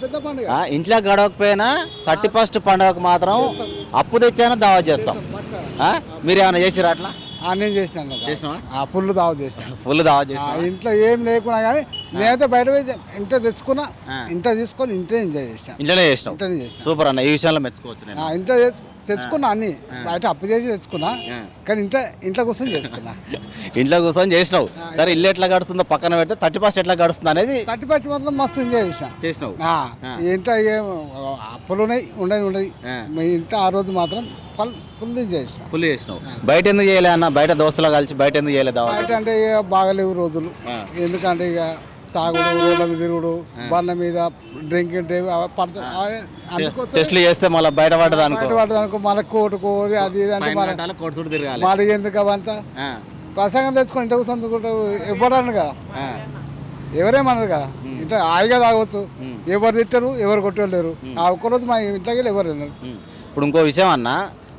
పెద్ద పండుగ. ఇంట్లో గడవకపోయినా 31st పండుగకు మాత్రం అప్పు తెచ్చాను దావా చేస్తాం. మీరు ఏమైనా చేసిరా అట్లా? నేను చేసినాను కదా. చేసినావా? ఫుల్ దావ చేసినాను. ఫుల్ దావా చేసిన ఇంట్లో ఏం లేకున్నా కానీ నేనైతే బయట పోయి ఇంట్లో తెచ్చుకున్నా, ఇంట్లో తీసుకొని ఇంట్లో ఎంజాయ్ చేసినా. ఇంట్లోనే చేసినావు. ఇంట్లోనే చేసిన. సూపర్ అన్న, ఈ విషయంలో మెచ్చుకోవచ్చు నేను. ఇంట్లో తెచ్చుకున్నా అన్ని. బయట అప్పు చేసి తెచ్చుకున్నా కానీ ఇంట్లో కూర్చొని చేసుకున్నా. ఇంట్లో కూర్చొని చేసినావు. సరే, ఇల్లు ఎట్లా గడుస్తుందో పక్కన పెడితే 31st ఎట్లా గడుస్తుంది అనేది 31st మాత్రం మస్తు ఎంజాయ్ చేసినావు. ఇంట్లో ఏం అప్పులు ఉన్నాయి, ఉండయి. ఇంట్లో ఆ రోజు మాత్రం ఫుల్ ఎంజాయ్ చేసిన. ఫుల్ చేసినావు. బయట ఎందుకు చేయలే అన్న? బయట దోస్తులు కలిసి బయట ఎందుకు చేయలేదు? బయట అంటే ఇక బాగలేవు రోజులు. ఎందుకంటే ఇక తాగుడు, రోడ్ల మీద తిరుగుడు, బండ్ల మీద డ్రింకింగ్ టెస్ట్లు చేస్తే మళ్ళీ బయటపడ్డది అనుకో మళ్ళీ కోటుకో అది ఇది అంటే మళ్ళీ ఎందుకు అవంతా ప్రసంగం తెచ్చుకొని ఇంట్లో కూర్చొని ఇవ్వడాను కదా, ఎవరేమన్నారు కదా. ఇంట్లో హాయిగా తాగొచ్చు, ఎవరు తిట్టరు, ఎవరు కొట్టలేరు. ఆ ఒక్కరోజు మా ఇంట్లోకి ఎవరు వెళ్ళరు. ఇప్పుడు ఇంకో విషయం అన్న,